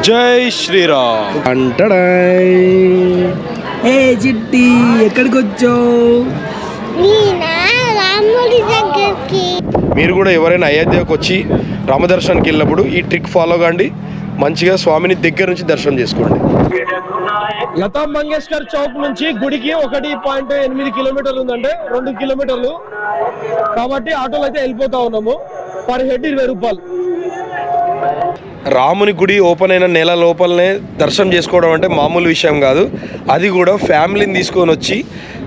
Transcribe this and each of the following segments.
జై శ్రీరామ్ అంటడాయ్. ఏ చిట్టి ఎక్కడికి వచ్చావు? మీరు కూడా ఎవరైనా అయోధ్యకు వచ్చి రామదర్శనానికి వెళ్ళినప్పుడు ఈ ట్రిక్ ఫాలో కాండి, మంచిగా స్వామిని దగ్గర నుంచి దర్శనం చేసుకోండి. లతా మంగేష్కర్ చౌక్ నుంచి గుడికి 1.8 కిలోమీటర్లు ఉందంటే 2 కిలోమీటర్లు కాబట్టి ఆటోలో అయితే వెళ్ళిపోతా ఉన్నాము. పర్ హెడ్ 20 రూపాయలు. రాముని గుడి ఓపెన్ అయిన నెల లోపలనే దర్శనం చేసుకోవడం అంటే మామూలు విషయం కాదు. అది కూడా ఫ్యామిలీని తీసుకొని వచ్చి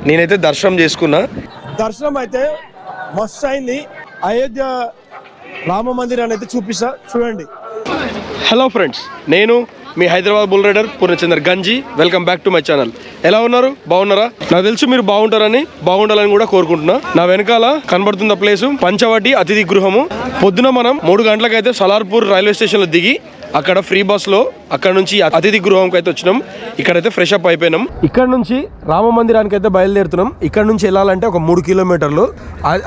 నేనైతే దర్శనం చేసుకున్నా. దర్శనం అయితే మస్తు అయింది. అయోధ్య రామ మందిరాన్ని అయితే చూపిస్తా, చూడండి. హలో ఫ్రెండ్స్, నేను మీ హైదరాబాద్ బుల్ రైడర్ పూర్ణచంద్ర గంజి. Welcome back to my channel. ఎలా ఉన్నారు? బాగున్నారా? నాకు తెలుసు మీరు బాగుండాలని కూడా కోరుకుంటున్నా. నా వెనకాల కనబడుతున్న ప్లేసు పంచవటి అతిథి గృహము. పొద్దున మనం 3 గంటలకైతే సలార్పూర్ రైల్వే స్టేషన్ లో దిగి అక్కడ ఫ్రీ బస్ లో అక్కడ నుంచి అతిథి గృహంకి అయితే వచ్చినాం. ఇక్కడైతే ఫ్రెష్ అప్ అయిపోయినాం. ఇక్కడ నుంచి రామ మందిరానికి అయితే బయలుదేరుతున్నాం. ఇక్కడ నుంచి వెళ్ళాలంటే ఒక 3 కిలోమీటర్లు.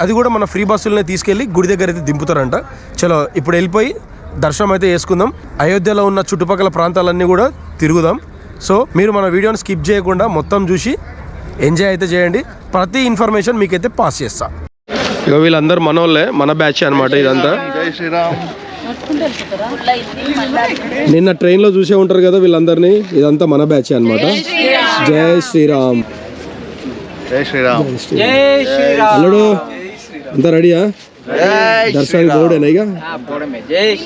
అది కూడా మన ఫ్రీ బస్సులనే తీసుకెళ్లి గుడి దగ్గర అయితే దింపుతారంట. చలో ఇప్పుడు వెళ్ళిపోయి దర్శనం అయితే చేసుకుందాం. అయోధ్యలో ఉన్న చుట్టుపక్కల ప్రాంతాలన్నీ కూడా తిరుగుదాం. సో మీరు మన వీడియోని స్కిప్ చేయకుండా మొత్తం చూసి ఎంజాయ్ అయితే చేయండి. ప్రతి ఇన్ఫర్మేషన్ మీకైతే పాస్ చేస్తా. ఇక వీళ్ళందరూ మనోళ్ళే, మన బ్యాచ్ అనమాట ఇదంతా. నిన్న ట్రైన్లో చూసే ఉంటారు కదా వీళ్ళందరినీ, ఇదంతా మన బ్యాచ్ అనమాట. జై శ్రీరామ్. జై శ్రీరామ్. అల్లుడు అంతా రెడీయా? దర్శనానికి పోడేనా ఇక?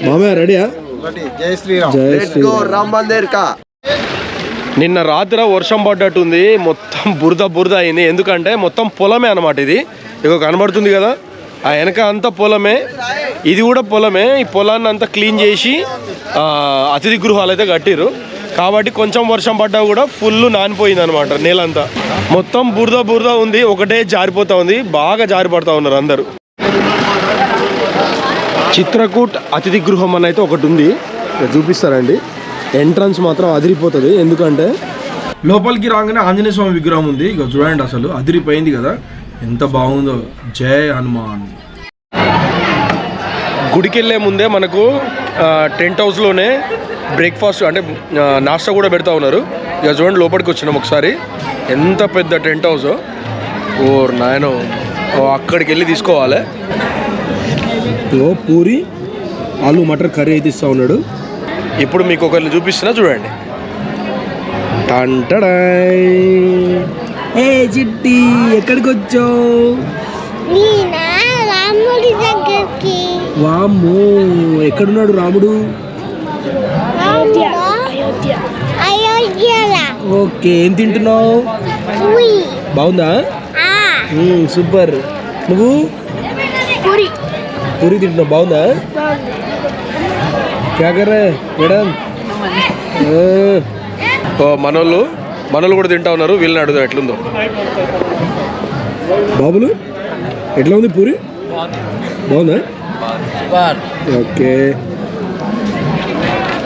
మామయ్య రెడీయా? జై శ్రీరామ్. జై శ్రీరామ్. నిన్న రాత్రి వర్షం పడ్డట్టుంది, మొత్తం బురద అయింది. ఎందుకంటే మొత్తం పొలమే అనమాట. ఇది ఇక కనబడుతుంది కదా, ఆ వెనక అంతా పొలమే, ఇది కూడా పొలమే. ఈ పొలాన్ని అంతా క్లీన్ చేసి అతిథి గృహాలు అయితే కట్టిరు. కాబట్టి కొంచెం వర్షం పడ్డా కూడా ఫుల్ నానిపోయింది అనమాట నేలంతా. మొత్తం బురద ఉంది, ఒకటే జారిపోతా ఉంది. బాగా జారిపడతా ఉన్నారు అందరూ. చిత్రకూట్ అతిథి గృహం అని అయితే ఒకటి ఉంది, చూపిస్తారండి. ఎంట్రన్స్ మాత్రం అదిరిపోతుంది. ఎందుకంటే లోపలికి రాగానే ఆంజనేయ స్వామి విగ్రహం ఉంది. ఇక చూడండి, అసలు అదిరిపోయింది కదా, ఎంత బాగుందో. జై హనుమాన్. గుడికి వెళ్ళే ముందే మనకు టెంట్ హౌస్లోనే బ్రేక్ఫాస్ట్ అంటే నాష్టా కూడా పెడతా ఉన్నారు. ఇక చూడండి, లోపలికి వచ్చినాం ఒకసారి. ఎంత పెద్ద టెంట్ హౌస్, ఓ నాయనో. అక్కడికి వెళ్ళి తీసుకోవాలి. పూరి ఆలు మటర్ కర్రీ అయితే ఇస్తా ఉన్నాడు. ఇప్పుడు మీకు ఒకరిని చూపిస్తున్నా, చూడండి. టంటడాయ్. ఏ చిట్టి ఎక్కడికి వచ్చావు? వామ్మో, ఎక్కడున్నాడు రాముడు? ఓకే, ఏం తింటున్నావు? బాగుందా? సూపర్. నువ్వు? పూరి తింటున్నావు, బాగుందా? మేడం మనోళ్ళు కూడా తింటా ఉన్నారు. వీళ్ళని అడుగుదాం ఎట్లుందో. బాబులు ఎట్లా ఉంది పూరి? బాగుందా? Okay,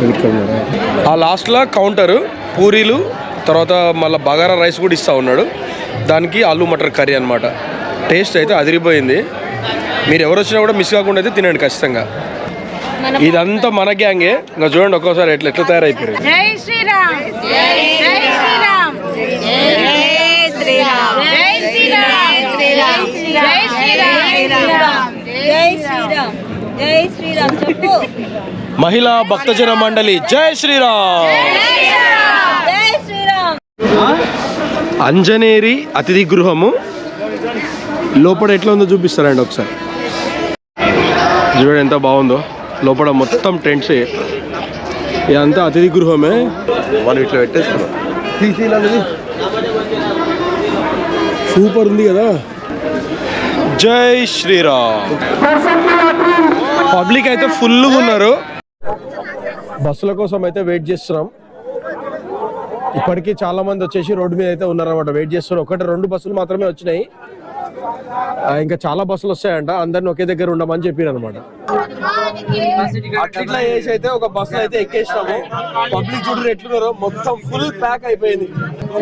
welcome. ఆ లాస్ట్లో కౌంటరు పూరీలు, తర్వాత మళ్ళీ బగారా రైస్ కూడా ఇస్తూ ఉన్నాడు. దానికి ఆలు మటర్ కర్రీ అనమాట. టేస్ట్ అయితే అదిరిపోయింది. మీరు ఎవరు వచ్చినా కూడా మిస్ కాకుండా అయితే తినండి ఖచ్చితంగా. ఇదంతా మన గ్యాంగే. ఇంకా చూడండి ఒక్కోసారి ఎట్లా తయారైపోయారు. జై శ్రీరామ్. జై శ్రీరామ్. జై శ్రీరామ్. జై శ్రీరామ్. జై శ్రీరామ్. జై శ్రీరామ్. జై శ్రీరామ్. చెప్పు. మహిళా భక్తజన మండలి జై శ్రీరామ్. జై శ్రీరామ్. అంజనేరి అతిథి గృహము లోపల ఎట్లా ఉందో చూపిస్తారండి ఒకసారి. చూడండి ఎంత బాగుందో. లోపల మొత్తం టెంట్సే. ఇదంతా అతిథి గృహమే. మనం ఇట్లా పెట్టేసుకున్నాం. సూపర్ ఉంది కదా. జై శ్రీరామ్. పబ్లిక్ అయితే ఫుల్గా ఉన్నారు. బస్సుల కోసం అయితే వెయిట్ చేస్తున్నాం. ఇప్పటికీ చాలా మంది వచ్చేసి రోడ్డు మీద అయితే ఉన్నారన్నమాట, వెయిట్ చేస్తున్నారు. 1-2 బస్సులు మాత్రమే వచ్చినాయి. ఇంకా చాలా బస్సులు వస్తాయంట. అందరిని ఒకే దగ్గర ఉండమని చెప్పారు అనమాట. అట్లా చేసి అయితే ఒక బస్సులో అయితే ఎక్కేసినాము. పబ్లిక్ చూడరు ఎట్లున్నారో, మొత్తం ఫుల్ ప్యాక్ అయిపోయింది.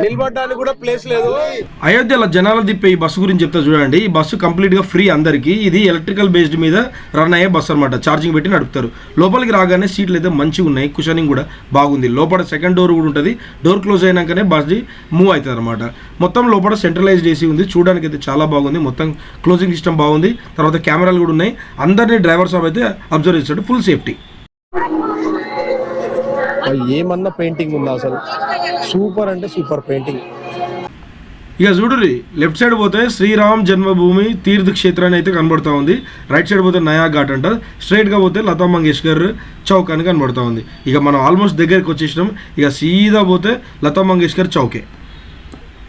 నిలబడడానికి కూడా ప్లేస్ లేదు. అయోధ్యలో జనాల దిప్పే ఈ బస్సు గురించి చెప్తా చూడండి. ఈ బస్సు కంప్లీట్ గా ఫ్రీ అందరికి. ఇది ఎలక్ట్రికల్ బేస్డ్ మీద రన్ అయ్యే బస్సు అనమాట. ఛార్జింగ్ పెట్టి నడుపుతారు. లోపలికి రాగానే సీట్లు అయితే మంచిగా ఉన్నాయి. కుషనింగ్ కూడా బాగుంది. లోపల సెకండ్ డోర్ కూడా ఉంటుంది. డోర్ క్లోజ్ అయినాకనే బస్ మూవ్ అవుతుంది అనమాట. మొత్తం లోపల సెంట్రలైజ్డ్ ఏసీ ఉంది. చూడడానికి అయితే చాలా బాగుంది. మొత్తం క్లోజింగ్ సిస్టమ్ బాగుంది. తర్వాత కెమెరాలు కూడా ఉన్నాయి. అందరినీ డ్రైవర్ సాబ్ అయితే అబ్జర్వ్ చేస్తాడు. Full safety. ఏమన్నా పెయింటింగ్ ఉందా అసలు? సూపర్ అంటే సూపర్ పెయింటింగ్. ఇక చూడుర్రి, లెఫ్ట్ సైడ్ పోతే శ్రీరామ్ జన్మభూమి తీర్థ క్షేత్రాన్ని అయితే కనబడుతూ ఉంది. రైట్ సైడ్ పోతే నయా ఘాట్ అంట. స్ట్రైట్గా పోతే లతా మంగేష్కర్ చౌక్ అని కనబడుతూ ఉంది. ఇక మనం ఆల్మోస్ట్ దగ్గరికి వచ్చేసినాం. ఇక సీదా పోతే లతా మంగేష్కర్ చౌకే.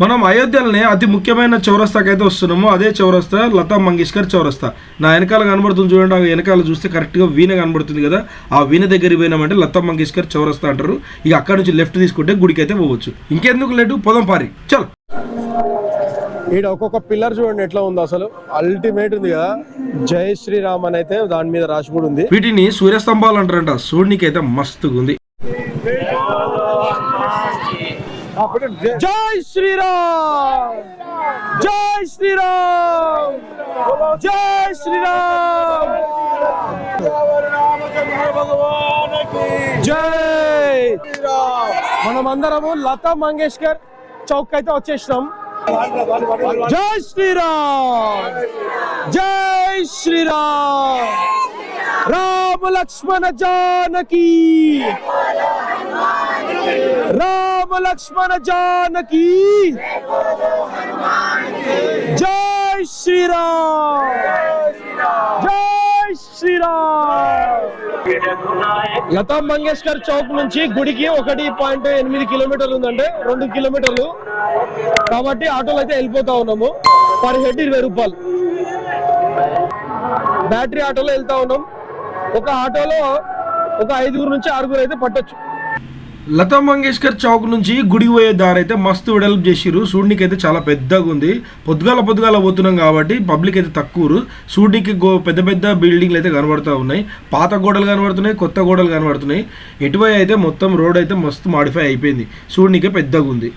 మనం అయోధ్యలోనే అతి ముఖ్యమైన చౌరస్తాకి అయితే వస్తున్నాము. అదే చౌరస్తా లతా మంగేష్కర్ చౌరస్తా. నా వెనకాల కనబడుతుంది చూడండి. ఆ వెనకాల చూస్తే కరెక్ట్గా వీణ కనబడుతుంది కదా. ఆ వీణ దగ్గరికి పోయినామంటే లతా మంగేష్కర్ చౌరస్తా అంటారు. ఇక అక్కడ నుంచి లెఫ్ట్ తీసుకుంటే గుడికి అయితే పోవచ్చు. ఇంకెందుకు లేటు, పోదాం పారి చల్. ఈడ ఒక్కొక్క పిల్లర్ చూడండి ఎట్లా ఉంది అసలు. అల్టిమేట్ ఉంది కదా. జై శ్రీరామ్ అని అయితే దాని మీద రాసి కూడా ఉంది. వీటిని సూర్యస్తంభాలు అంటారంట. చూడనికి అయితే మస్తుగా ఉంది. జై శ్రీరామ్, జై శ్రీరామ్, జై శ్రీరామ్, జై. మనమందరము లతా మంగేష్కర్ చౌక్ అయితే వచ్చేసినాం. జై శ్రీరామ్, జై శ్రీరామ్, రామ లక్ష్మణ జానకి, రామ లక్ష్మణ జానకి, జై శ్రీరామ్, జై శ్రీరామ్. లతా మంగేష్కర్ చౌక్ నుంచి గుడికి 1.8 కిలోమీటర్లు ఉందంటే 2 కిలోమీటర్లు కాబట్టి ఆటోలో అయితే వెళ్ళిపోతా ఉన్నాము. పర్ హెడ్ 20 రూపాయలు. బ్యాటరీ ఆటోలో వెళ్తా ఉన్నాం. ఒక ఆటోలో ఒక 5 నుంచి 6 అయితే పట్టొచ్చు. లతా మంగేష్కర్ చౌక్ నుంచి గుడికి పోయే దారి అయితే మస్తు వెడల్పు చేసిర్రు. చూడనికి అయితే చాలా పెద్దగా ఉంది. పొద్దుగాల పోతున్నాం కాబట్టి పబ్లిక్ అయితే తక్కువ. చూడనికి పెద్ద పెద్ద బిల్డింగ్లు అయితే కనబడుతూ ఉన్నాయి. పాత గోడలు కనబడుతున్నాయి, కొత్త గోడలు కనబడుతున్నాయి. ఎటువై అయితే మొత్తం రోడ్ అయితే మస్తు మాడిఫై అయిపోయింది. చూడనికే పెద్దగా ఉంది.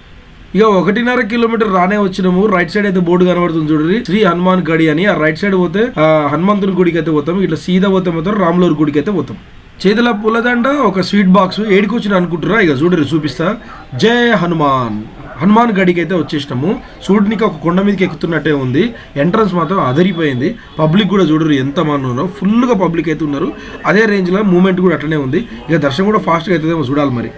ఇక 1.5 కిలోమీటర్ రానే వచ్చినాము. రైట్ సైడ్ అయితే బోర్డు కనబడుతుంది చూడండి, శ్రీ హనుమాన్ గడి అని. ఆ రైట్ సైడ్ పోతే హనుమంతుని గుడికి అయితే పోతాం. ఇట్లా సీదా పోతే మొత్తం రాములూరు గుడికి అయితే పోతాం. చేతుల పూలదండ, ఒక స్వీట్ బాక్స్. ఏడుకొచ్చిన అనుకుంటారా? ఇక చూడరు చూపిస్తా. జై హనుమాన్. హనుమాన్ గడికి అయితే వచ్చేసినాము. చూడనికి ఒక కొండ మీదకి ఎక్కుతున్నట్టే ఉంది. ఎంట్రన్స్ మాత్రం అదిరిపోయింది. పబ్లిక్ కూడా చూడరు ఎంత మంది ఉన్నారు. ఫుల్గా పబ్లిక్ అయితే ఉన్నారు. అదే రేంజ్లో మూమెంట్ కూడా అట్లనే ఉంది. ఇక దర్శనం కూడా ఫాస్ట్గా అవుతుందేమో చూడాలి మరి.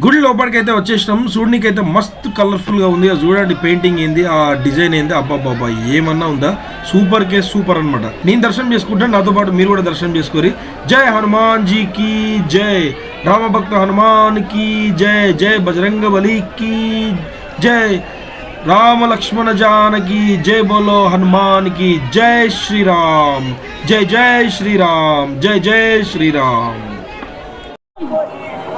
గుడి లోపలికి అయితే వచ్చేసినాం. చూడనికి అయితే మస్తు కలర్ఫుల్గా ఉంది. చూడండి పెయింటింగ్ ఏంది, ఆ డిజైన్ ఏంది, అబ్బాబ్బా ఏమన్నా ఉందా. సూపర్ కే సూపర్ అనమాట. నేను దర్శనం చేసుకుంటాను, నాతో పాటు మీరు కూడా దర్శనం చేసుకోరి. జై హనుమాన్ జీకి జై, రామభక్త హనుమాన్ కి జై, జై బజరంగ బలి కి జై, రామ లక్ష్మణ జానకి జై, బోలో హనుమాన్ కి జై శ్రీరామ్, జై జై శ్రీరామ్, జై జై శ్రీరామ్.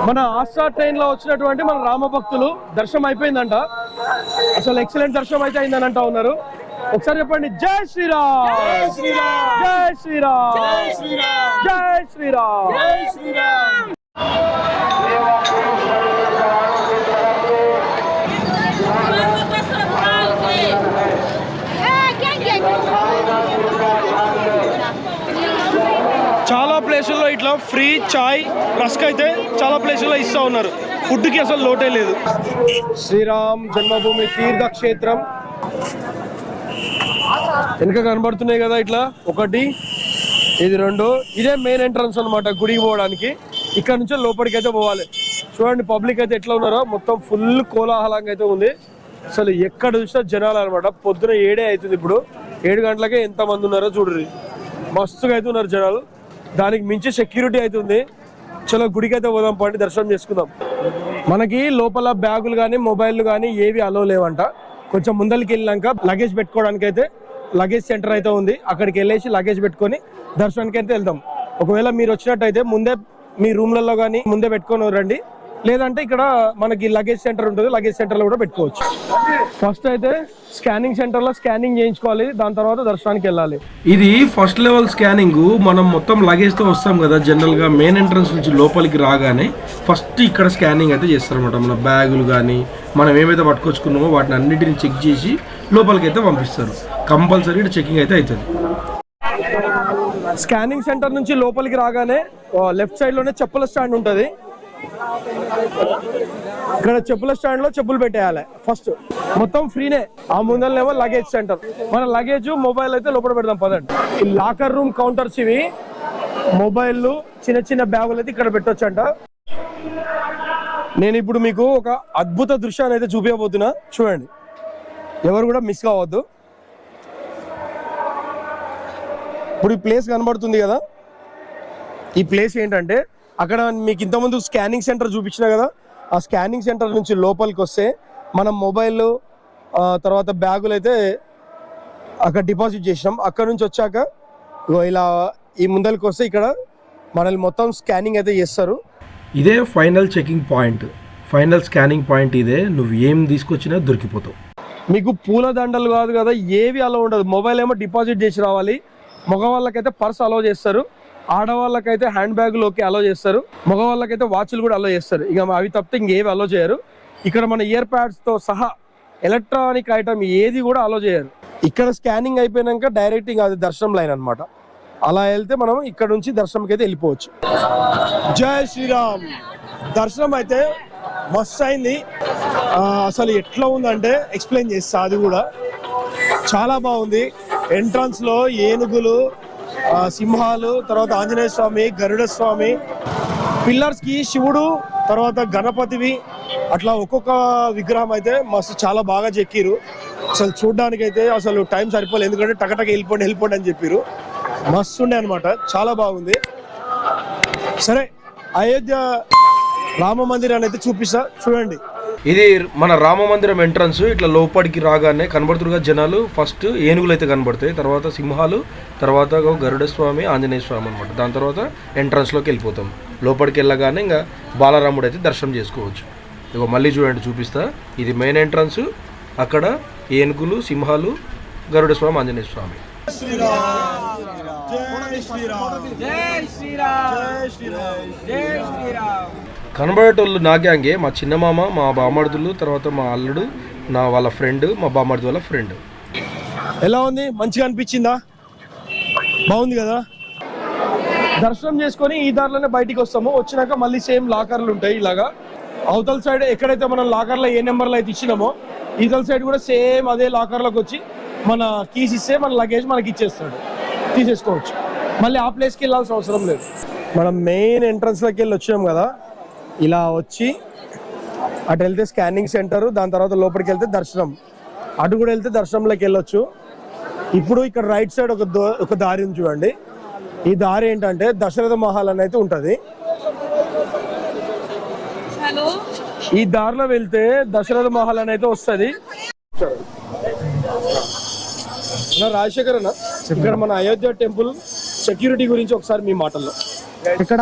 మన ఆస్ట్రా ట్రైన్ లో వచ్చినటువంటి మన రామభక్తులు దర్శనం అయిపోయిందంట. అసలు ఎక్సలెంట్ దర్శనం అయితే అయిందని అంటా ఉన్నారు. ఒకసారి చెప్పండి, జై శ్రీరామ్, జై శ్రీరామ్, జై శ్రీరామ్, జై శ్రీరామ్, జై శ్రీరామ్, జై శ్రీరామ్. చాలా ప్లేసుల్లో ఇట్లా ఫ్రీ చాయ్ రస్క్ అయితే చాలా ప్లేసుల్లో ఇస్తూ ఉన్నారు. ఫుడ్కి అసలు లోటే లేదు. శ్రీరామ్ జన్మభూమి తీర్థ క్షేత్రం వెనుక కనబడుతున్నాయి కదా. ఇట్లా 1, ఇది 2. ఇదే మెయిన్ ఎంట్రన్స్ అనమాట గుడికి పోవడానికి. ఇక్కడ నుంచే లోపలికి అయితే పోవాలి. చూడండి పబ్లిక్ అయితే ఎట్లా ఉన్నారో. మొత్తం ఫుల్ కోలాహలంగా అయితే ఉంది. అసలు ఎక్కడ చూసినా జనాలు అనమాట. పొద్దున 7 అవుతుంది. ఇప్పుడు 7 గంటలకే ఎంతమంది ఉన్నారో చూడండి. మస్తుగా అయితే ఉన్నారు జనాలు. దానికి మించి సెక్యూరిటీ అవుతుంది. చలో గుడికి అయితే పోదాం, పండి దర్శనం చేసుకుందాం. మనకి లోపల బ్యాగులు కానీ మొబైల్ కానీ ఏవి అలో లేవంట. కొంచెం ముందరికి వెళ్ళినాక లగేజ్ పెట్టుకోవడానికి అయితే లగేజ్ సెంటర్ అయితే ఉంది. అక్కడికి వెళ్ళేసి లగేజ్ పెట్టుకొని దర్శనానికి అయితే వెళ్దాం. ఒకవేళ మీరు వచ్చినట్టయితే ముందే మీ రూమ్లలో కానీ ముందే పెట్టుకొని రండి. లేదంటే ఇక్కడ మనకి లగేజ్ సెంటర్ ఉంటుంది, లగేజ్ సెంటర్లో కూడా పెట్టుకోవచ్చు. ఫస్ట్ అయితే స్కానింగ్ సెంటర్లో స్కానింగ్ చేయించుకోవాలి, దాని తర్వాత దర్శనానికి వెళ్ళాలి. ఇది ఫస్ట్ లెవెల్ స్కానింగ్. మనం మొత్తం లగేజ్తో వస్తాం కదా, జనరల్గా మెయిన్ ఎంట్రన్స్ నుంచి లోపలికి రాగానే ఫస్ట్ ఇక్కడ స్కానింగ్ అయితే చేస్తారనమాట. మన బ్యాగులు కానీ మనం ఏమైతే పట్టుకొచ్చుకున్నామో వాటిని అన్నిటిని చెక్ చేసి లోపలికి అయితే పంపిస్తారు. కంపల్సరీ చెకింగ్ అయితే అవుతుంది. స్కానింగ్ సెంటర్ నుంచి లోపలికి రాగానే లెఫ్ట్ సైడ్ లోనే చెప్పుల స్టాండ్ ఉంటుంది. ఇక్కడ చెప్పుల స్టాండ్ లో చెప్పులు పెట్టేయాలి. ఫస్ట్ మొత్తం ఫ్రీనే. ఆ ముందరనేమో లగేజ్ సెంటర్. మన లగేజ్ మొబైల్ అయితే లోపల పెడదాం పదండి. ఈ లాకర్ రూమ్ కౌంటర్స్ ఇవి. మొబైల్ చిన్న చిన్న బ్యాగులు అయితే ఇక్కడ పెట్టొచ్చు అంట. నేను ఇప్పుడు మీకు ఒక అద్భుత దృశ్యాన్ని అయితే చూపించబోతున్నా, చూడండి, ఎవరు కూడా మిస్ కావద్దు. ఇప్పుడు ఈ ప్లేస్ కనబడుతుంది కదా, ఈ ప్లేస్ ఏంటంటే అక్కడ మీకు ఇంతకుముందు స్కానింగ్ సెంటర్ చూపించిన కదా, ఆ స్కానింగ్ సెంటర్ నుంచి లోపలికి వస్తే మనం మొబైల్ తర్వాత బ్యాగులు అయితే అక్కడ డిపాజిట్ చేసినాం. అక్కడ నుంచి వచ్చాక ఇలా ఈ ముందరికి వస్తే ఇక్కడ మనల్ని మొత్తం స్కానింగ్ అయితే చేస్తారు. ఇదే final checking point, final scanning point ఇదే. నువ్వు ఏం తీసుకొచ్చినా దొరికిపోతావు. మీకు పూల దండలు కాదు కదా, ఏవి అలో ఉండదు. మొబైల్ ఏమో డిపాజిట్ చేసి రావాలి. మగవాళ్ళకైతే పర్స్ అలో చేస్తారు, ఆడవాళ్ళకైతే హ్యాండ్ బ్యాగ్లోకి అలో చేస్తారు, మగవాళ్ళకైతే వాచ్లు కూడా అలో చేస్తారు. ఇక అవి తప్పితే ఇంకేవి అలో చేయరు. ఇక్కడ మన ఇయర్ ప్యాడ్స్తో సహా ఎలక్ట్రానిక్ ఐటమ్ ఏది కూడా అలో చేయరు. ఇక్కడ స్కానింగ్ అయిపోయాక డైరెక్ట్ ఇంకా అది దర్శనం లైన్ అనమాట. అలా వెళ్తే మనం ఇక్కడ నుంచి దర్శనంకి అయితే వెళ్ళిపోవచ్చు. జై శ్రీరామ్. దర్శనం అయితే మస్తు అయింది. అసలు ఎట్లా ఉందంటే ఎక్స్ప్లెయిన్ చేస్తా. అది కూడా చాలా బాగుంది. ఎంట్రన్స్ లో ఏనుగులు, సింహాలు, తర్వాత ఆంజనేయ స్వామి, గరుడ స్వామి, పిల్లర్స్ కి శివుడు, తర్వాత గణపతివి, అట్లా ఒక్కొక్క విగ్రహం అయితే మస్తు చాలా బాగా చెక్కిరు. అసలు చూడడానికి అయితే అసలు టైం సరిపోలేదు, ఎందుకంటే టకటక వెళ్ళిపోండి అని చెప్పారు. మస్తు ఉండే అనమాట, చాలా బాగుంది. సరే, అయోధ్య రామ మందిరాన్ని అయితే చూపిస్తా, చూడండి. ఇది మన రామ మందిరం ఎంట్రన్స్. ఇట్లా లోపలికి రాగానే కనబడుతురుగా జనాలు. ఫస్ట్ ఏనుగులు అయితే కనబడతాయి, తర్వాత సింహాలు, తర్వాత గరుడ స్వామి, ఆంజనేయ స్వామి అనమాట. దాని తర్వాత ఎంట్రన్స్లోకి వెళ్ళిపోతాం. లోపలికి వెళ్ళగానే ఇంకా బాలరాముడు అయితే దర్శనం చేసుకోవచ్చు. ఇక మళ్ళీ చూడండి, చూపిస్తా. ఇది మెయిన్ ఎంట్రన్స్. అక్కడ ఏనుగులు, సింహాలు, గరుడ స్వామి, ఆంజనేయ స్వామి. కనబడేటోళ్ళు నా గ్యాంగే. మా చిన్నమామ, మా బామ్మర్దులు, తర్వాత మా అల్లుడు, వాళ్ళ ఫ్రెండ్, మా బామ్మర్ది వాళ్ళ ఫ్రెండ్. ఎలా ఉంది? మంచిగా అనిపించిందా? బాగుంది కదా. దర్శనం చేసుకొని ఈ దారిలోనే బయటికి వస్తాము. వచ్చినాక మళ్ళీ సేమ్ లాకర్లు ఉంటాయి ఇలాగా. అవతల సైడ్ ఎక్కడైతే మనం లాకర్లో ఏ నెంబర్లో అయితే ఇచ్చినామో, ఈతల సైడ్ కూడా సేమ్ అదే లాకర్లోకి వచ్చి మన కీస్ ఇస్తే మన లగేజ్ మనకి ఇచ్చేస్తాడు, తీసేసుకోవచ్చు. మళ్ళీ ఆ ప్లేస్కి వెళ్ళాల్సిన అవసరం లేదు. మనం మెయిన్ ఎంట్రన్స్లోకి వెళ్ళి వచ్చాం కదా, ఇలా వచ్చి అటు వెళ్తే స్కానింగ్ సెంటర్, దాని తర్వాత లోపలికి వెళ్తే దర్శనం. అటు కూడా వెళ్తే దర్శనంలోకి వెళ్ళొచ్చు. ఇప్పుడు ఇక్కడ రైట్ సైడ్ ఒక దారి ఉంది చూడండి. ఈ దారి ఏంటంటే దశరథ మహల్ అని అయితే ఉంటుంది. ఈ దారిలో వెళ్తే దశరథ మహల్ అని అయితే వస్తుంది. రాజశేఖర్ అన్న, ఇక్కడ మన అయోధ్య టెంపుల్ సెక్యూరిటీ గురించి ఒకసారి మీ మాటల్లో. ఇక్కడ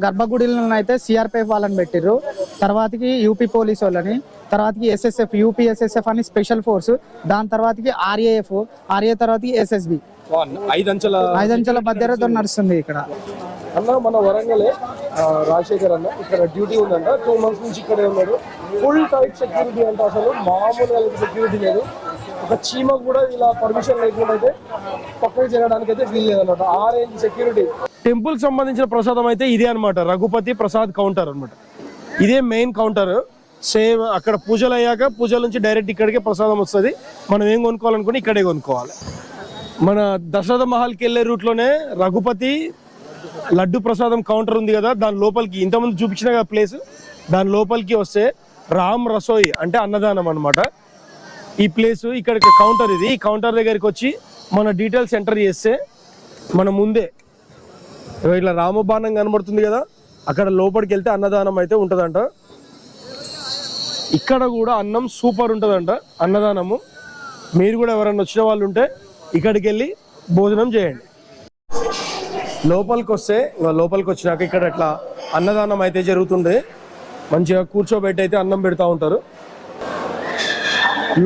గర్భగుడిలో అయితే సిఆర్పిఎఫ్ వాళ్ళని పెట్టిర్రు, తర్వాతకి యూపీ పోలీస్ వాళ్ళని, తర్వాతకి ఎస్ఎస్ఎఫ్, యూపీఎస్ఎస్ఎఫ్ అని స్పెషల్ ఫోర్స్, దాని తర్వాతకి ఆర్ఏఎఫ్, ఆర్ఏ తర్వాతకి ఎస్ఎస్బి. ఐదంచెల భద్రత నడుస్తుంది ఇక్కడ. అన్న మన వరంగలే రాజశేఖర్ అన్న ఇక్కడ డ్యూటీ ఉందంట. 2 months నుంచి ఇక్కడే ఉన్నాడు. ఫుల్ టైట్ సెక్యూరిటీ అంట, అసలు మామూలుగా సెక్యూరిటీ లేదు. ఒక చీమ కూడా ఇలా పర్మిషన్ లేకుండా అయితే పక్కకి జరగడానికి అయితే వీలు లేదన్నమాట. ఆ రేంజ్ సెక్యూరిటీ. టెంపుల్ సంబంధించిన ప్రసాదం అయితే ఇదే అనమాట, రఘుపతి ప్రసాద్ కౌంటర్ అనమాట. ఇదే మెయిన్ కౌంటర్. సేమ్ అక్కడ పూజలు అయ్యాక పూజల నుంచి డైరెక్ట్ ఇక్కడికే ప్రసాదం వస్తుంది. మనం ఏం కొనుక్కోవాలనుకుని ఇక్కడే కొనుక్కోవాలి. మన దశరథ మహల్కి వెళ్ళే రూట్లోనే రఘుపతి లడ్డు ప్రసాదం కౌంటర్ ఉంది కదా, దాని లోపలికి ఇంతకుముందు చూపించిన కదా ప్లేస్, దాని లోపలికి వస్తే రామ్ రసోయి అంటే అన్నదానం అనమాట. ఈ ప్లేస్ ఇక్కడ కౌంటర్ ఇది. ఈ కౌంటర్ దగ్గరికి వచ్చి మన డీటెయిల్స్ ఎంటర్ చేస్తే మన ముందే ఇట్లా రామబాణం కనబడుతుంది కదా, అక్కడ లోపలికి వెళ్తే అన్నదానం అయితే ఉంటుందంట. ఇక్కడ కూడా అన్నం సూపర్ ఉంటుందంట అన్నదానము. మీరు కూడా ఎవరైనా వచ్చిన వాళ్ళు ఉంటే ఇక్కడికి వెళ్ళి భోజనం చేయండి. లోపలికి వస్తే లోపలికి వచ్చినాక ఇక్కడ ఇట్లా అన్నదానం అయితే జరుగుతుంది. మంచిగా కూర్చోబెట్టి అయితే అన్నం పెడతా ఉంటారు.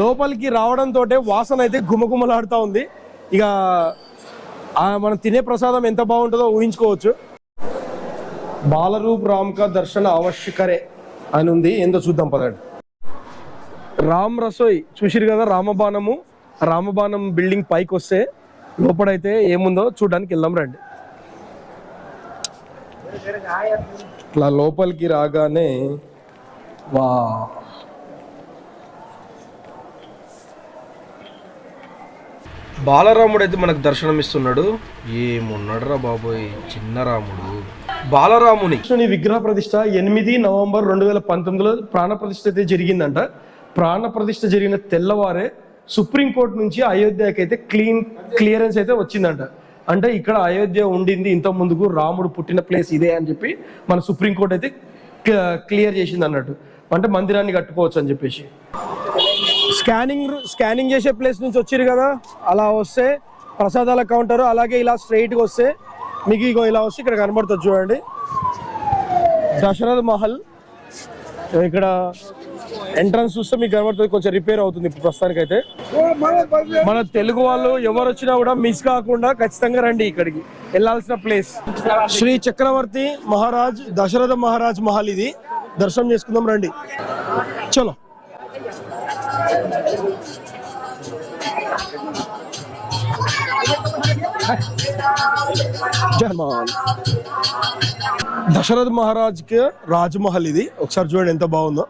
లోపలికి రావడంతో వాసన అయితే గుమగుమలాడుతూ ఉంది. ఇక మనం తినే ప్రసాదం ఎంత బాగుంటుందో ఊహించుకోవచ్చు. బాలరూప్ రామ్ కా దర్శన ఆవశ్యకరే అని ఉంది. ఏందో చూద్దాం పదండి. రామ్ రసోయ్ చూసిరు కదా, రామబాణం బిల్డింగ్ పైకి వస్తే లోపడైతే ఏముందో చూడడానికి వెళ్దాం రండి. ఇట్లా లోపలికి రాగానే వా బాలరాముడు అయితే మనకు దర్శనం ఇస్తున్నాడు. ఏమున్నాడు రా బాబోయ్, చిన్న రాముడు. బాలరాముని విగ్రహ ప్రతిష్ట 8 నవంబర్ 2019లో ప్రాణ ప్రతిష్ఠ అయితే జరిగిందంట. ప్రాణ ప్రతిష్ఠ జరిగిన తెల్లవారే సుప్రీంకోర్టు నుంచి అయోధ్యకి అయితే క్లియరెన్స్ అయితే వచ్చిందంట. అంటే ఇక్కడ అయోధ్య ఉండింది ఇంత ముందుకు, రాముడు పుట్టిన ప్లేస్ ఇదే అని చెప్పి మన సుప్రీంకోర్టు అయితే క్లియర్ చేసింది అన్నట్టు. అంటే మందిరాన్ని కట్టుకోవచ్చు అని చెప్పేసి. స్కానింగ్ చేసే ప్లేస్ నుంచి వచ్చారు కదా, అలా వస్తే ప్రసాదాల కౌంటర్, అలాగే ఇలా స్ట్రైట్గా వస్తే మీకు ఇగో ఇలా వస్తే ఇక్కడ కనబడుతుంది చూడండి, దశరథ్ మహల్. ఇక్కడ ఎంట్రన్స్ చూస్తే మీకు కనబడుతుంది. కొంచెం రిపేర్ అవుతుంది ఇప్పుడు ప్రస్తుతానికి అయితే. మన తెలుగు వాళ్ళు ఎవరు వచ్చినా కూడా మిస్ కాకుండా ఖచ్చితంగా రండి ఇక్కడికి, వెళ్ళాల్సిన ప్లేస్. శ్రీ చక్రవర్తి మహారాజ్ దశరథ మహారాజ్ మహల్ ఇది. దర్శనం చేసుకుందాం రండి, చలో. దశరథ్ మహారాజ్ కి రాజ్మహల్ ఇది. ఒకసారి చూడండి ఎంత బాగుందో.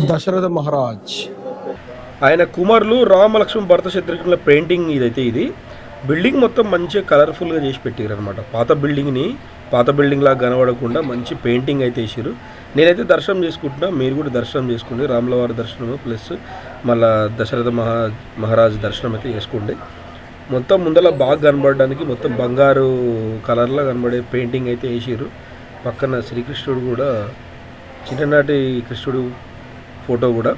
దశరథ మహారాజ్ ఆయన కుమారులు రామ లక్ష్మణ భరత శత్రుఘ్నుల పెయింటింగ్ ఇదైతే. ఇది బిల్డింగ్ మొత్తం మంచిగా కలర్ఫుల్గా చేసి పెట్టారు అనమాట. పాత బిల్డింగ్ లాగా కనబడకుండా మంచి పెయింటింగ్ అయితే వేసారు. నేనైతే దర్శనం చేసుకుంటున్నా, మీరు కూడా దర్శనం చేసుకోండి. రాములవారి దర్శనం ప్లస్ మళ్ళా దశరథ మహారాజ్ దర్శనం అయితే చేసుకోండి. మొత్తం ముందర బాగా కనబడడానికి మొత్తం బంగారు కలర్లో కనబడే పెయింటింగ్ అయితే వేసారు. పక్కన శ్రీకృష్ణుడు కూడా, చిన్ననాటి కృష్ణుడు ఫోటో కూడా.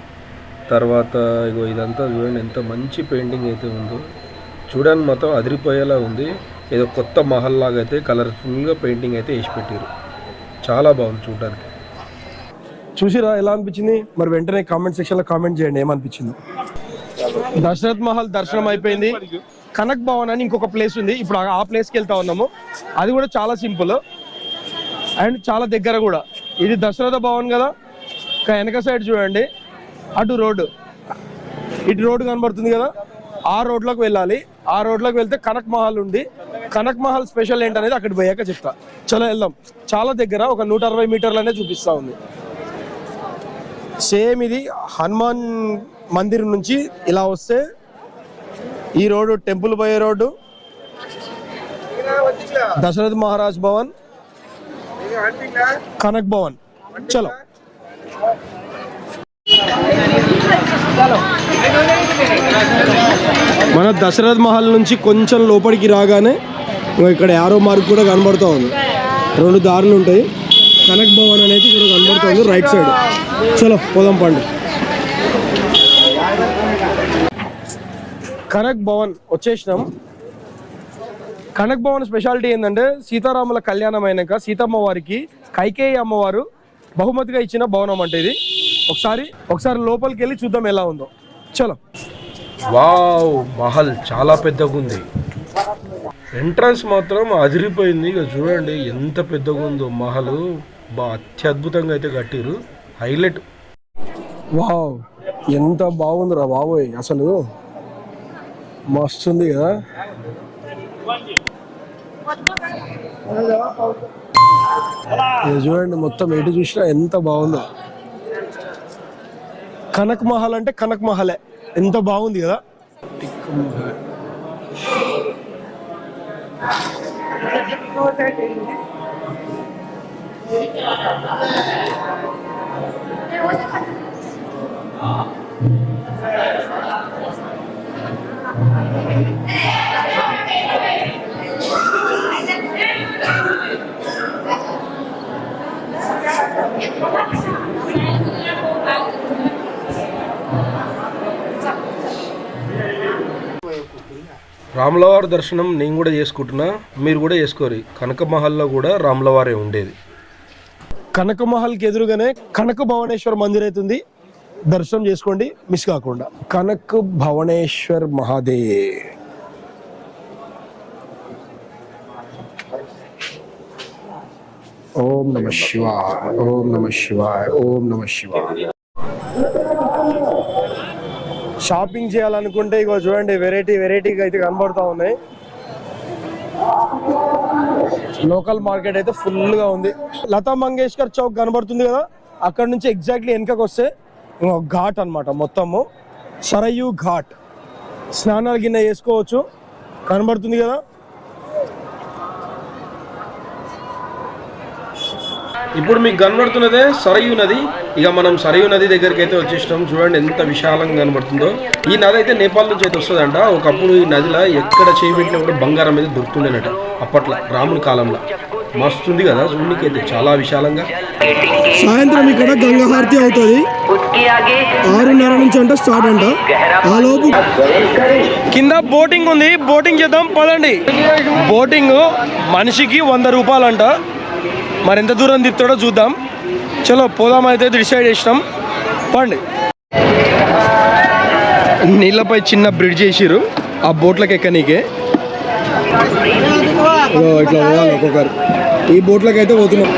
తర్వాత ఇగో ఇదంతా చూడండి ఎంత మంచి పెయింటింగ్ అయితే ఉందో. చూడడానికి మొత్తం అదిరిపోయేలా ఉంది. ఏదో కొత్త మహల్ లాగా అయితే కలర్ఫుల్గా పెయింటింగ్ అయితే వేసి పెట్టారు. చాలా బాగుంది చూడడానికి. చూసిరా ఎలా అనిపించింది? మరి వెంటనే కామెంట్ సెక్షన్లో కామెంట్ చేయండి ఏమనిపించింది. దశరథ్ మహల్ దర్శనం అయిపోయింది. కనక్ భవన్ అని ఇంకొక ప్లేస్ ఉంది, ఇప్పుడు ఆ ప్లేస్కి వెళ్తా ఉన్నాము. అది కూడా చాలా సింపుల్ అండ్ చాలా దగ్గర కూడా. ఇది దశరథ భవన్ కదా, వెనక సైడ్ చూడండి, అటు రోడ్డు, ఇటు రోడ్డు కనబడుతుంది కదా, ఆ రోడ్లోకి వెళ్ళాలి. ఆ రోడ్లోకి వెళ్తే కనక్ మహల్ ఉంది. కనక్ మహల్ స్పెషల్ ఏంటనేది అక్కడ పోయాక చెప్తా. చలో వెళ్దాం. చాలా దగ్గర, ఒక 160 మీటర్లనే చూపిస్తా ఉంది. సేమ్ ఇది హనుమాన్ మందిర్ నుంచి ఇలా వస్తే ఈ రోడ్డు టెంపుల్ పోయే రోడ్డు, దశరథ్ మహారాజ్ భవన్, కనక్ భవన్. చలో మన దశరథ్ మహల్ నుంచి కొంచెం లోపలికి రాగానే ఇక్కడ యారో మార్క్ కూడా కనబడుతూ ఉంది. 2 దారులు ఉంటాయి. కనక్ భవన్ అనేది ఇక్కడ కనబడుతుంది రైట్ సైడ్. చలో పోదాం పండు. కనక్ భవన్ వచ్చేసినాం. కనక్ భవన్ స్పెషాలిటీ ఏంటంటే సీతారాముల కళ్యాణం అయినాక సీతమ్మ వారికి కైకేయి అమ్మవారు బహుమతిగా ఇచ్చిన భవనం అంటే ఇది. ఒకసారి లోపలికి వెళ్ళి చూద్దాం ఎలా ఉందో. చలో. వావ్, మహల్ చాలా పెద్దగా ఉంది. ఎంట్రన్స్ మాత్రం అదిరిపోయింది. ఇక చూడండి ఎంత పెద్దగా ఉందో మహల్. అత్యద్భుతంగా అయితే కట్టిరు, హైలైట్. వావ్, ఎంత బాగుందిరా బాబోయ్, అసలు మస్తుంది కదా. చూడండి మొత్తం ఎటు చూసినా ఎంత బాగుందో. కనక్ మహల్ అంటే కనక్ మహలే, ఎంత బాగుంది కదా. రాములవారి దర్శనం నేను కూడా చేసుకుంటున్నా, మీరు కూడా చేసుకోరు. కనకమహల్లో కూడా రాములవారే ఉండేది. కనకమహల్కి ఎదురుగానే కనక భవనేశ్వర్ మందిర్ అవుతుంది, దర్శనం చేసుకోండి మిస్ కాకుండా. కనక భవనేశ్వర్ మహాదేవ్. ఓం నమ శివాయ, ఓం నమ శివాయ, ఓం నమ శివాయ. షాపింగ్ చేయాలనుకుంటే ఇగో చూడండి, వెరైటీగా అయితే కనబడుతూ ఉన్నాయి. లోకల్ మార్కెట్ అయితే ఫుల్గా ఉంది. లతా మంగేష్కర్ చౌక్ కనబడుతుంది కదా, అక్కడ నుంచి ఎగ్జాక్ట్లీ వెనకకి వస్తే ఘాట్ అన్నమాట. మొత్తము సరయూ ఘాట్, స్నానాలు గిన్నె చేసుకోవచ్చు, కనబడుతుంది కదా. ఇప్పుడు మీకు కనబడుతున్నదే సరయూ నది. ఇక మనం సరయూ నది దగ్గరికి అయితే వచ్చేసినాం. చూడండి ఎంత విశాలంగా కనబడుతుందో. ఈ నది అయితే నేపాల్ నుంచి అయితే వస్తుందంట. ఒకప్పుడు ఈ నదిలో ఎక్కడ చేయబెట్టినా కూడా బంగారం మీద దొరుకుతుండేనట అప్పట్లో, రాముని కాలంలో. మస్తుంది కదా చూడడానికి అయితే, చాలా విశాలంగా. సాయంత్రం ఇక్కడ గంగా హారతి అవుతుంది, 6:30 నుంచి అంట స్టార్ట్ అంట. ఆ లోపు కింద బోటింగ్ ఉంది, బోటింగ్ చేద్దాం పదండి. బోటింగ్ మనిషికి 100 రూపాయలు అంట. మరి ఎంత దూరం తిప్పుతాడో చూద్దాం. చలో పోదాం అయితే డిసైడ్ చేసినాం, పండి. నీళ్ళపై చిన్న బ్రిడ్జ్ చేసిరు ఆ బోట్లకు ఎక్కనీకే. ఇట్లా పోవాలి ఒక్కొక్కరు. ఈ బోట్లకు అయితే పోతున్నాం.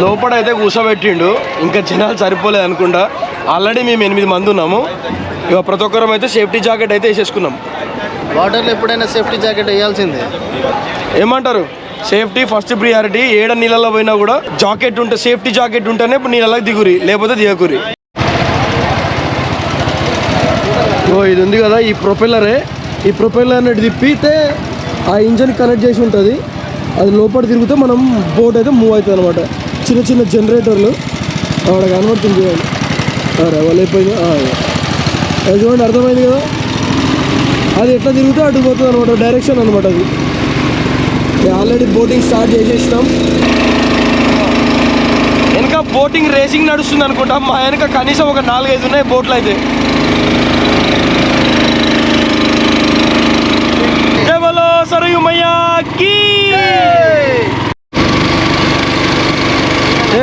లోపల అయితే కూర్చోబెట్టిండు, ఇంకా జనాలు సరిపోలేదు అనుకుంటా. ఆల్రెడీ మేము 8 మంది ఉన్నాము. ఇక ప్రతి ఒక్కరం అయితే సేఫ్టీ జాకెట్ అయితే వేసేసుకున్నాం. వాటర్లో ఎప్పుడైనా సేఫ్టీ జాకెట్ వేయాల్సిందే. ఏమంటారు, సేఫ్టీ ఫస్ట్ ప్రియారిటీ. ఏడ నీళ్ళలో పోయినా కూడా జాకెట్ ఉంటే, సేఫ్టీ జాకెట్ ఉంటేనే ఇప్పుడు నీళ్ళకి దిగురి, లేకపోతే దిగకురి. ఓ ఇది ఉంది కదా ఈ ప్రొపెల్లరే, ఈ ప్రొపెల్లర్ అనేది తిప్పితే ఆ ఇంజన్ కనెక్ట్ చేసి ఉంటుంది. అది లోపల తిరిగితే మనం బోట్ అయితే మూవ్ అవుతుంది అనమాట. చిన్న చిన్న జనరేటర్లు అక్కడ కనబడుతుంది చూడండి. వాళ్ళు అయిపోయింది అది చూడండి, అర్థమైంది కదా. అది ఎట్లా తిరిగితే అటు పోతుంది అనమాట, డైరెక్షన్ అనమాట అది. ఆల్రెడీ బోటింగ్ స్టార్ట్ చేసేసినాం. వెనక బోటింగ్ రేసింగ్ నడుస్తుంది అనుకుంటాం. మా వెనక కనీసం ఒక 4-5 ఉన్నాయి బోట్లు అయితే. జవలో సరయూ మయ్యాకి.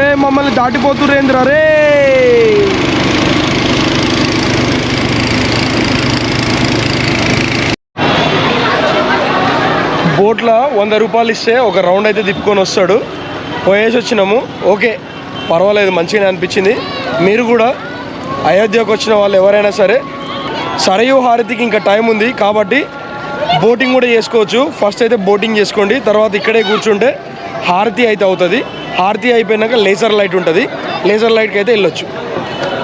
ఏ మమ్మల్ని దాటిపోతురేంద్ర రే. బోట్లో 100 రూపాయలు ఇస్తే ఒక రౌండ్ అయితే తిప్పుకొని వస్తాడు. పోయేసి వచ్చినాము, ఓకే పర్వాలేదు, మంచిగానే అనిపించింది. మీరు కూడా అయోధ్యకు వచ్చిన వాళ్ళు ఎవరైనా సరే సరయూ హారతికి ఇంకా టైం ఉంది కాబట్టి బోటింగ్ కూడా చేసుకోవచ్చు. ఫస్ట్ అయితే బోటింగ్ చేసుకోండి, తర్వాత ఇక్కడే కూర్చుంటే హారతి అయితే అవుతుంది. హారతి అయిపోయినాక లేజర్ లైట్ ఉంటుంది, లేజర్ లైట్కి అయితే వెళ్ళొచ్చు.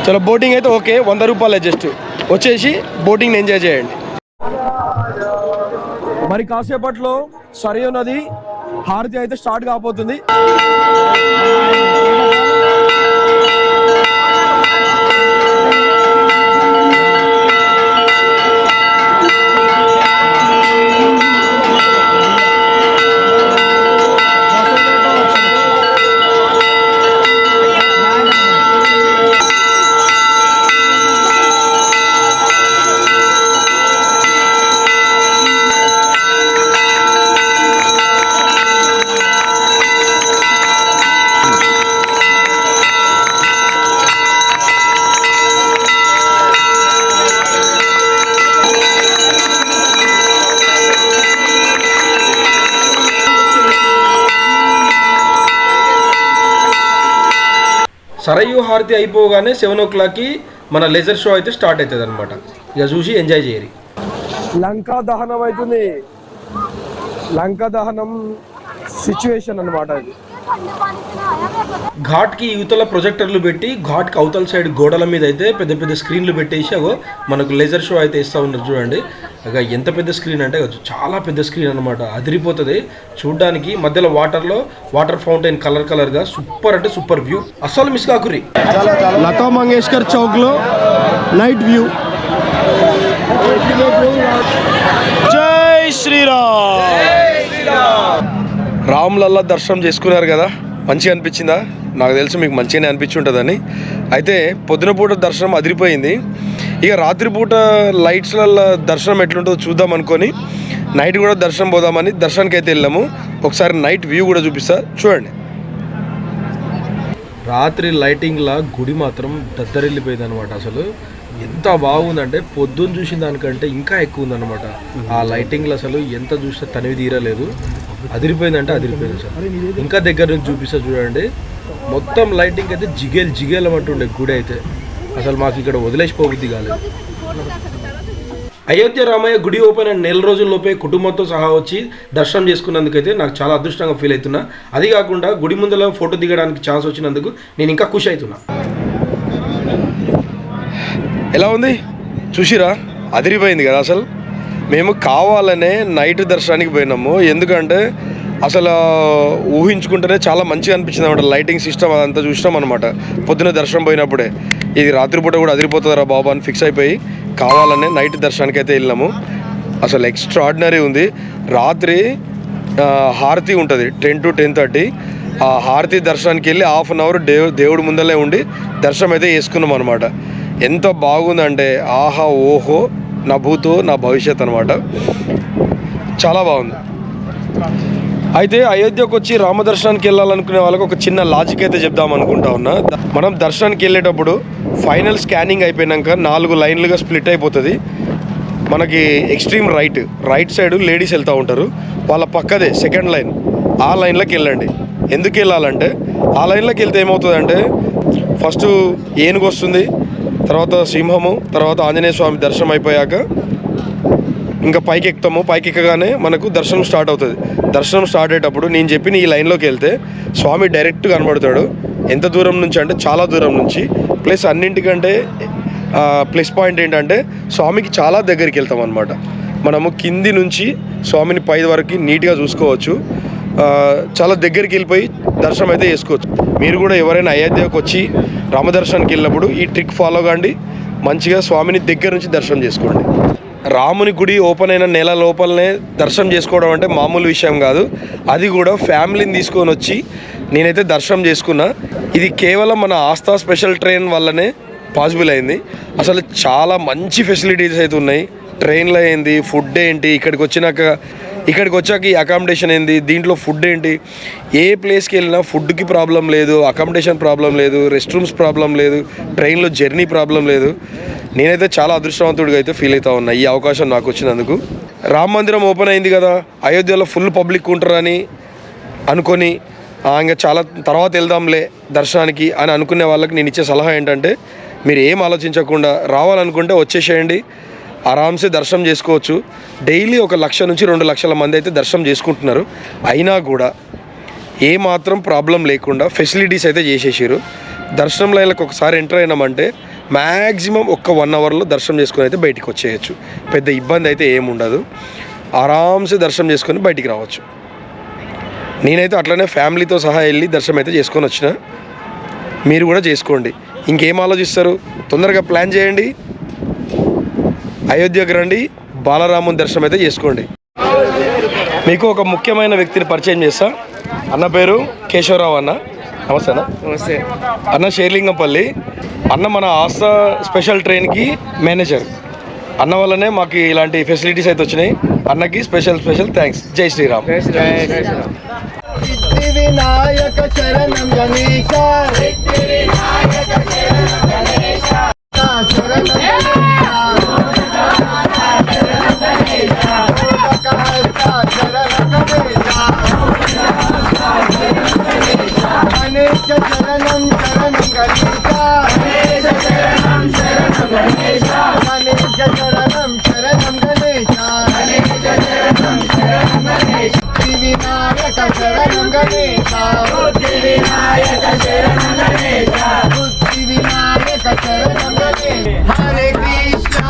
చలో బోటింగ్ అయితే ఓకే, 100 రూపాయలు జస్ట్ వచ్చేసి బోటింగ్ని ఎంజాయ్ చేయండి. మరి కాసేపట్లో సరయూ నది హారతి అయితే స్టార్ట్ కాబోతుంది. సరయూ హారతి అయిపోగానే 7 o'clockకి మన లెజర్ షో అయితే స్టార్ట్ అవుతుంది అనమాట. ఇక చూసి ఎంజాయ్ చేయరు. లంకా దహనం అవుతుంది, లంకా దహనం సిచ్యువేషన్ అనమాట ఇది. ఘాట్కి యువతల ప్రొజెక్టర్లు పెట్టి ఘాట్కి అవతల సైడ్ గోడల మీద అయితే పెద్ద పెద్ద స్క్రీన్లు పెట్టేసి అగో మనకు లేజర్ షో అయితే ఇస్తూ ఉన్నారు చూడండి. ఇక ఎంత పెద్ద స్క్రీన్ అంటే చాలా పెద్ద స్క్రీన్ అనమాట, అదిరిపోతుంది చూడడానికి. మధ్యలో వాటర్ ఫౌంటైన్ కలర్గా సూపర్ అంటే సూపర్ వ్యూ, అస్సలు మిస్ కాకురి. లతా మంగేష్కర్ చౌక్లో నైట్ వ్యూ. జై శ్రీరామ్. రామ్లల్లా దర్శనం చేసుకున్నారు కదా, మంచిగా అనిపించిందా? నాకు తెలుసు మీకు మంచిగానే అనిపించి ఉంటుందని. అయితే పొద్దునపూట దర్శనం అదిరిపోయింది. ఇక రాత్రిపూట లైట్స్లలో దర్శనం ఎట్లుంటుందో చూద్దాం అనుకొని నైట్ కూడా దర్శనం పోదామని దర్శనానికి అయితే వెళ్ళాము. ఒకసారి నైట్ వ్యూ కూడా చూపిస్తా, చూడండి. రాత్రి లైటింగ్లా గుడి మాత్రం దద్దరిల్లిపోయింది అనమాట. అసలు ఎంత బాగుందంటే పొద్దున్న చూసిన దానికంటే ఇంకా ఎక్కువ ఉందన్నమాట. ఆ లైటింగ్లు అసలు ఎంత చూస్తే తనివి తీరలేదు. అదిరిపోయిందంటే అదిరిపోయింది అసలు. ఇంకా దగ్గర నుంచి చూపిస్తా చూడండి. మొత్తం లైటింగ్ అయితే జిగేలు అంటుండే గుడి అయితే. అసలు మాకు ఇక్కడ వదిలేసిపోబుద్ది కాలేదు. అయోధ్య రామయ్య గుడి ఓపెన్ అయిన నెల రోజుల్లోపే కుటుంబంతో సహా వచ్చి దర్శనం చేసుకున్నందుకైతే నాకు చాలా అదృష్టంగా ఫీల్ అవుతున్నా. అది కాకుండా గుడి ముందర ఫోటో దిగడానికి ఛాన్స్ వచ్చినందుకు నేను ఇంకా ఖుషి అవుతున్నా. ఎలా ఉంది చూసిరా? అదిరిపోయింది కదా. అసలు మేము కావాలనే నైట్ దర్శనానికి పోయినాము. ఎందుకంటే అసలు ఊహించుకుంటేనే చాలా మంచిగా అనిపించింది అనమాట. లైటింగ్ సిస్టమ్ అదంతా చూసినాం అనమాట పొద్దున దర్శనం పోయినప్పుడే. ఇది రాత్రిపూట కూడా అదిరిపోతుందిరా బాబా అని ఫిక్స్ అయిపోయి కావాలనే నైట్ దర్శనానికి అయితే వెళ్ళినాము. అసలు ఎక్స్ట్రాడినరీ ఉంది. రాత్రి హారతి ఉంటుంది 10 to 10:30. ఆ హారతి దర్శనానికి వెళ్ళి హాఫ్ అన్ అవర్ దేవుడి ముందలే ఉండి దర్శనం అయితే చేసుకున్నాం అనమాట. ఎంత బాగుందంటే ఆహా ఓహో నా భూతో నా భవిష్యత్ అనమాట. చాలా బాగుంది. అయితే అయోధ్యకు వచ్చి రామదర్శనానికి వెళ్ళాలనుకునే వాళ్ళకి ఒక చిన్న లాజిక్ అయితే చెప్దాం అనుకుంటా ఉన్నా. మనం దర్శనానికి వెళ్ళేటప్పుడు ఫైనల్ స్కానింగ్ అయిపోయాక 4 లైన్లుగా స్ప్లిట్ అయిపోతుంది. మనకి ఎక్స్ట్రీమ్ రైట్ సైడ్ లేడీస్ వెళ్తూ ఉంటారు. వాళ్ళ పక్కదే సెకండ్ లైన్, ఆ లైన్లోకి వెళ్ళండి. ఎందుకు వెళ్ళాలంటే ఆ లైన్లోకి వెళ్తే ఏమవుతుందంటే ఫస్ట్ ఏనుగు వస్తుంది, తర్వాత సింహము, తర్వాత ఆంజనేయ స్వామి దర్శనం అయిపోయాక ఇంకా పైకి ఎక్కుతాము. పైకి ఎక్కగానే మనకు దర్శనం స్టార్ట్ అవుతుంది. దర్శనం స్టార్ట్ అయ్యేటప్పుడు నేను చెప్పిన ఈ లైన్లోకి వెళ్తే స్వామి డైరెక్ట్ కనబడతాడు. ఎంత దూరం నుంచి అంటే చాలా దూరం నుంచి. ప్లస్ అన్నింటికంటే ప్లస్ పాయింట్ ఏంటంటే స్వామికి చాలా దగ్గరికి వెళ్తాం అనమాట. మనము కింది నుంచి స్వామిని పై వరకు నీట్గా చూసుకోవచ్చు. చాలా దగ్గరికి వెళ్ళిపోయి దర్శనం అయితే చేసుకోవచ్చు. మీరు కూడా ఎవరైనా అయోధ్యకు వచ్చి రామదర్శనానికి వెళ్ళినప్పుడు ఈ ట్రిక్ ఫాలో కాండి. మంచిగా స్వామిని దగ్గర నుంచి దర్శనం చేసుకోండి. రాముని గుడి ఓపెన్ అయిన నెల లోపలనే దర్శనం చేసుకోవడం అంటే మామూలు విషయం కాదు. అది కూడా ఫ్యామిలీని తీసుకొని వచ్చి నేనైతే దర్శనం చేసుకున్నా. ఇది కేవలం మన ఆస్థా స్పెషల్ ట్రైన్ వల్లనే పాసిబుల్ అయింది. అసలు చాలా మంచి ఫెసిలిటీస్ అయితే ఉన్నాయి. ట్రైన్లో ఏంది, ఫుడ్ ఏంటి, ఇక్కడికి వచ్చాక ఈ అకామిడేషన్ ఏంది, దీంట్లో ఫుడ్ ఏంటి, ఏ ప్లేస్కి వెళ్ళినా ఫుడ్కి ప్రాబ్లం లేదు, అకామిడేషన్ ప్రాబ్లం లేదు, రెస్ట్ రూమ్స్ ప్రాబ్లం లేదు, ట్రైన్లో జర్నీ ప్రాబ్లం లేదు. నేనైతే చాలా అదృష్టవంతుడిగా అయితే ఫీల్ అవుతా ఉన్నా ఈ అవకాశం నాకు వచ్చినందుకు. రామ మందిరం ఓపెన్ అయింది కదా, అయోధ్యలో ఫుల్ పబ్లిక్ ఉంటారని అనుకొని ఇంకా చాలా తర్వాత వెళ్దాంలే దర్శనానికి అని అనుకునే వాళ్ళకి నేను ఇచ్చే సలహా ఏంటంటే మీరు ఏం ఆలోచించకుండా రావాలనుకుంటే వచ్చేసేయండి. ఆరామ్సే దర్శనం చేసుకోవచ్చు. డైలీ 1 లక్ష నుంచి 2 లక్షల మంది అయితే దర్శనం చేసుకుంటున్నారు. అయినా కూడా ఏమాత్రం ప్రాబ్లం లేకుండా ఫెసిలిటీస్ అయితే చేసేసారు. దర్శనం లైన్లకు ఒకసారి ఎంటర్ అయినామంటే మ్యాక్సిమం 1 అవర్లో దర్శనం చేసుకొని అయితే బయటికి వచ్చేయచ్చు. పెద్ద ఇబ్బంది అయితే ఏముండదు. ఆరామ్సే దర్శనం చేసుకొని బయటికి రావచ్చు. నేనైతే అట్లనే ఫ్యామిలీతో సహా వెళ్ళి దర్శనం అయితే చేసుకొని వచ్చిన. మీరు కూడా చేసుకోండి. ఇంకేం ఆలోచిస్తారు? తొందరగా ప్లాన్ చేయండి, అయోధ్యకు రండి, బాలరాముని దర్శనం అయితే చేసుకోండి. మీకు ఒక ముఖ్యమైన వ్యక్తిని పరిచయం చేస్తా. అన్న పేరు కేశవరావు అన్న. నమస్తే అన్న. నమస్తే అన్న షేర్లింగంపల్లి అన్న. మన ఆస్థా స్పెషల్ ట్రైన్కి మేనేజర్ అన్న వల్లనే మాకు ఇలాంటి ఫెసిలిటీస్ అయితే వచ్చినాయి. అన్నకి స్పెషల్ థ్యాంక్స్. జై శ్రీరామ్. వినాయక శరణం గణేశ, శరణం శరణం గణేశ, శరణం శరణం గణేశ, వినాయక శరణం గణేశ, బుద్ధి వినాయక శరణం గణేశ. హరే కృష్ణ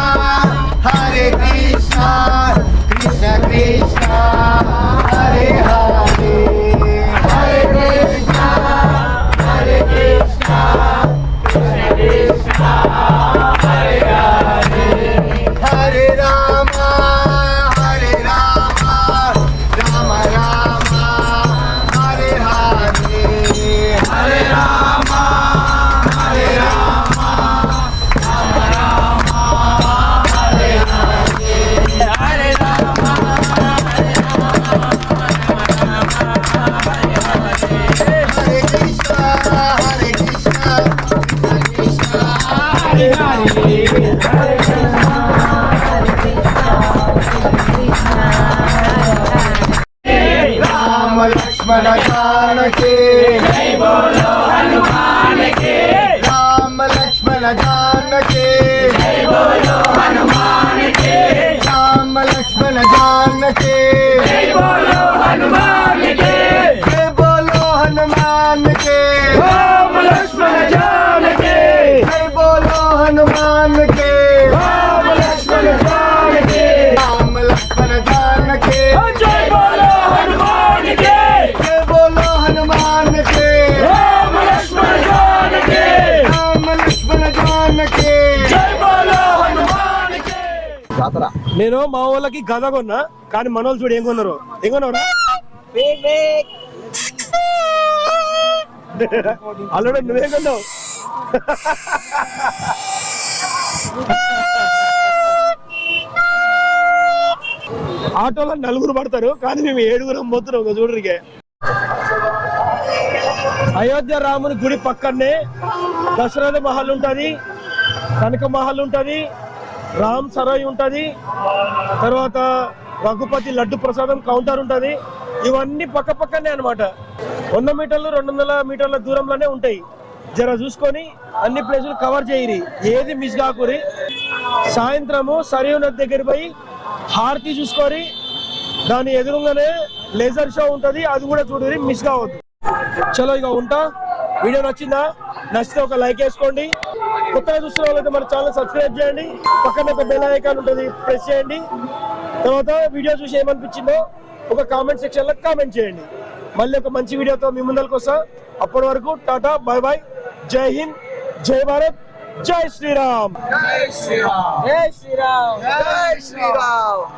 హరే కృష్ణ కృష్ణ కృష్ణ హరే హరే, హరే కృష్ణ హరే కృష్ణ కృష్ణ కృష్ణ హరే హరే, హరే రామ రామ రామ హరే హరే, राम लक्ष्मण जानकी राम लक्ष्मण जानकी जय बोलो हनुमान के राम लक्ष्मण जानकी जय बोलो हनुमान के राम लक्ष्मण जानकी राम लक्ष्मण जानकी जय बोलो हनुमान के जय बोलो हनुमान के राम लक्ष्मण जानकी राम लक्ष्मण जानकी जय बोलो हनुमान के నేను మా వాళ్ళకి గద కొన్నా కానీ మన వాళ్ళు చూడు ఏం కొన్నారు ఏం కొన్నావురా అల్లుడు నువ్వేం కొన్నావు ఆటోలో 4 పడతారు కానీ మేము 7 పోతున్నాం చూడరికే అయోధ్య రాముని గుడి పక్కనే దశరథ మహల్ ఉంటది, కనక మహల్ ఉంటది, రామ్ సరాయ్ ఉంటది, తర్వాత రఘుపతి లడ్డు ప్రసాదం కౌంటర్ ఉంటది. ఇవన్నీ పక్క పక్కనే అనమాట. 100 మీటర్లు 200 మీటర్ల దూరంలోనే ఉంటాయి. జర చూసుకొని అన్ని ప్లేసులు కవర్ చేయరి, ఏది మిస్ కాకూరి. సాయంత్రము సరియు నది దగ్గర పోయి హారతి చూసుకొని దాని ఎదురుగానే లేజర్ షో ఉంటది, అది కూడా చూడరి, మిస్ కావద్దు. చలో ఇక ఉంటా. వీడియో నచ్చిందా? నచ్చితే ఒక లైక్ వేసుకోండి. కొత్తగా చూస్తున్న వాళ్ళైతే మన ఛానల్ సబ్స్క్రైబ్ చేయండి. పక్కన ఒక బెల్ ఐకాన్ ఉంటుంది, ప్రెస్ చేయండి. తర్వాత వీడియో చూసి ఏమనిపించిందో ఒక కామెంట్ సెక్షన్ లో కామెంట్ చేయండి. మళ్ళీ ఒక మంచి వీడియోతో మీ ముందరకు వస్తా. అప్పటి వరకు టాటా, బాయ్ బాయ్, జై హింద్, జై భారత్, జై శ్రీరామ్. जय श्री राम जय श्री राम